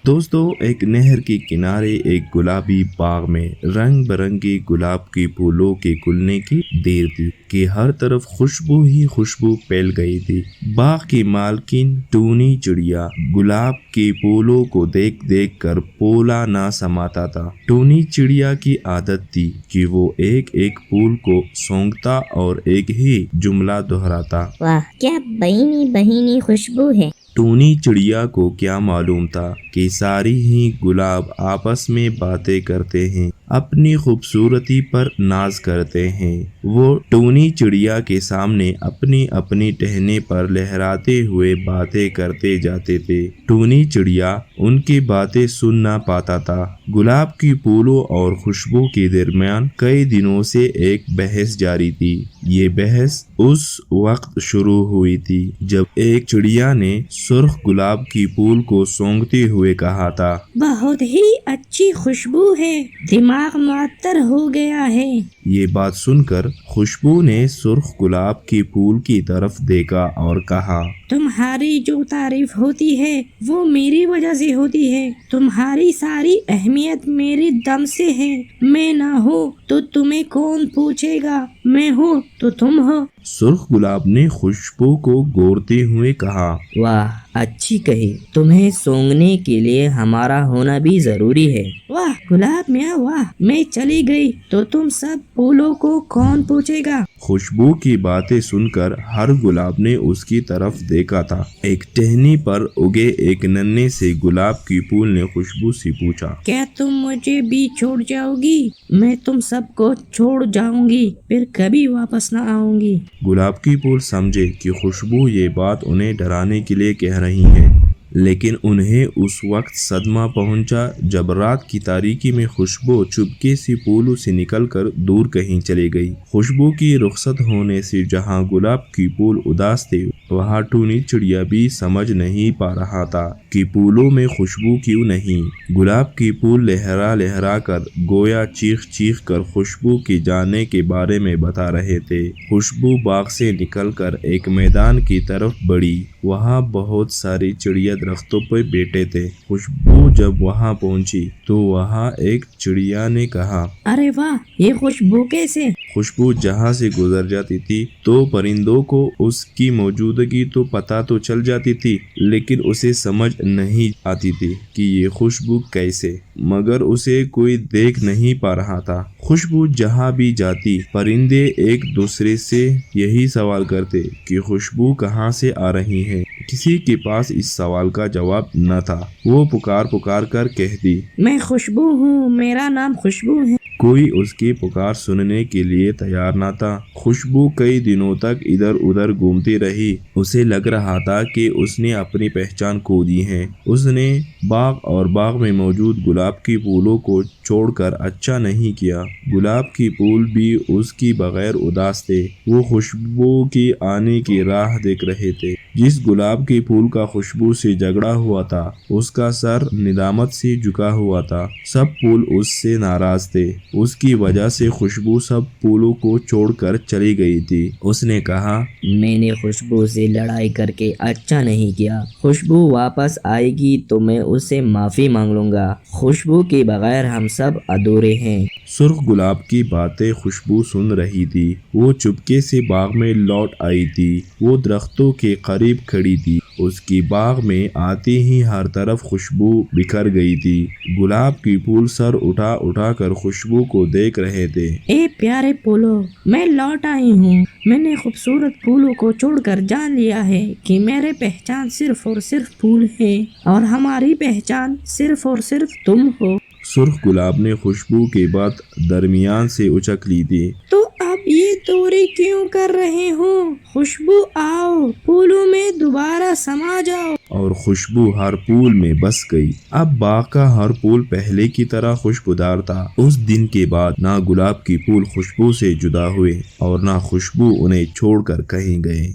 دوستو، ایک نہر کے کنارے ایک گلابی باغ میں رنگ برنگے گلاب کے پھولوں کے کھلنے کی دیر تھی کہ ہر طرف خوشبو ہی خوشبو پھیل گئی تھی۔ باغ کی مالکن ٹونی چڑیا گلاب کے پھولوں کو دیکھ دیکھ کر پولا نہ سماتا تھا۔ ٹونی چڑیا کی عادت تھی کہ وہ ایک ایک پھول کو سونگھتا اور ایک ہی جملہ دہراتا، واہ کیا بہینی بہینی خوشبو ہے۔ ٹونی چڑیا کو کیا معلوم تھا کہ ساری ہی گلاب آپس میں باتیں کرتے ہیں، اپنی خوبصورتی پر ناز کرتے ہیں۔ وہ ٹونی چڑیا کے سامنے اپنی اپنی ٹہنی پر لہراتے ہوئے باتیں کرتے جاتے تھے۔ ٹونی چڑیا ان کی باتیں سن نہ پاتا تھا۔ گلاب کی پھولوں اور خوشبو کے درمیان کئی دنوں سے ایک بحث جاری تھی۔ یہ بحث اس وقت شروع ہوئی تھی جب ایک چڑیا نے سرخ گلاب کی پھول کو سونگھتے ہوئے کہا تھا، بہت ہی اچھی خوشبو ہے، دماغ معطر ہو گیا ہے۔ یہ بات سن کر خوشبو نے سرخ گلاب کی پھول کی طرف دیکھا اور کہا، تمہاری جو تعریف ہوتی ہے وہ میری وجہ سے ہوتی ہے، تمہاری ساری اہمیت میرے دم سے ہے۔ میں نہ ہو تو تمہیں کون پوچھے گا، میں ہوں تو تم ہو۔ سرخ گلاب نے خوشبو کو گورتے ہوئے کہا، واہ اچھی کہی، تمہیں سونگنے کے لیے ہمارا ہونا بھی ضروری ہے۔ واہ گلاب میاں واہ، میں چلی گئی تو تم سب پھولوں کو کون پوچھے گا۔ خوشبو کی باتیں سن کر ہر گلاب نے اس کی طرف دیکھا تھا۔ ایک ٹہنی پر اگے ایک ننھے سے گلاب کی پھول نے خوشبو سے پوچھا، کیا تم مجھے بھی چھوڑ جاؤ گی؟ میں تم سب کو چھوڑ جاؤں گی، پھر کبھی واپس نہ آؤں گی۔ گلاب کی پھول سمجھے کہ خوشبو یہ بات انہیں ڈرانے کے لیے کہہ رہی ہے، لیکن انہیں اس وقت صدمہ پہنچا جب رات کی تاریکی میں خوشبو چپکے سے پھولوں سے نکل کر دور کہیں چلی گئی۔ خوشبو کی رخصت ہونے سے جہاں گلاب کی پھول اداس تھے، وہاں ٹونی چڑیا بھی سمجھ نہیں پا رہا تھا کہ پھولوں میں خوشبو کیوں نہیں۔ گلاب کی پھول لہرا لہرا کر گویا چیخ چیخ کر خوشبو کے جانے کے بارے میں بتا رہے تھے۔ خوشبو باغ سے نکل کر ایک میدان کی طرف بڑھی۔ وہاں بہت ساری چڑیا درختوں پر بیٹھے تھے۔ خوشبو جب وہاں پہنچی تو وہاں ایک چڑیا نے کہا، ارے واہ، یہ خوشبو کیسے؟ خوشبو جہاں سے گزر جاتی تھی تو پرندوں کو اس کی موجودگی تو پتہ تو چل جاتی تھی، لیکن اسے سمجھ نہیں آتی تھی کہ یہ خوشبو کیسے، مگر اسے کوئی دیکھ نہیں پا رہا تھا۔ خوشبو جہاں بھی جاتی، پرندے ایک دوسرے سے یہی سوال کرتے کہ خوشبو کہاں سے آ رہی ہے۔ کسی کے پاس اس سوال کا جواب نہ تھا۔ وہ پکار پکار کر کہتی، میں خوشبو ہوں، میرا نام خوشبو ہے۔ کوئی اس کی پکار سننے کے لیے تیار نہ تھا۔ خوشبو کئی دنوں تک ادھر ادھر گھومتی رہی۔ اسے لگ رہا تھا کہ اس نے اپنی پہچان کھو دی ہے۔ اس نے باغ اور باغ میں موجود گلاب کی پھولوں کو چھوڑ کر اچھا نہیں کیا۔ گلاب کی پھول بھی اس کی بغیر اداس تھے۔ وہ خوشبو کی آنے کی راہ دیکھ رہے تھے۔ جس گلاب کے پھول کا خوشبو سے جھگڑا ہوا تھا، اس کا سر ندامت سے جھکا ہوا تھا۔ سب پھول اس سے ناراض تھے۔ اس کی وجہ سے خوشبو سب پھولوں کو چھوڑ کر چلی گئی تھی۔ اس نے کہا، میں نے خوشبو سے لڑائی کر کے اچھا نہیں کیا۔ خوشبو واپس آئے گی تو میں اس سے معافی مانگ لوں گا۔ خوشبو کے بغیر ہم سب ادھورے ہیں۔ سرخ گلاب کی باتیں خوشبو سن رہی تھی۔ وہ چپکے سے باغ میں لوٹ آئی تھی۔ وہ درختوں کے قریب کھڑی تھی۔ اس کی باغ میں آتے ہی ہر طرف خوشبو بکھر گئی تھی۔ گلاب کی پھول سر اٹھا اٹھا کر خوشبو کو دیکھ رہے تھے۔ اے پیارے پھولوں، میں لوٹ آئی ہوں۔ میں نے خوبصورت پھولوں کو چھوڑ کر جان لیا ہے کہ میرے پہچان صرف اور صرف پھول ہے، اور ہماری پہچان صرف اور صرف تم ہو۔ سرخ گلاب نے خوشبو کے بعد درمیان سے اچک لی تھی۔ تو اب یہ دوری کیوں کر رہے ہو؟ خوشبو آؤ، پھولوں میں دوبارہ سما جاؤ۔ اور خوشبو ہر پھول میں بس گئی۔ اب باغ کا ہر پھول پہلے کی طرح خوشبودار تھا۔ اس دن کے بعد نہ گلاب کی پھول خوشبو سے جدا ہوئے اور نہ خوشبو انہیں چھوڑ کر کہیں گئے۔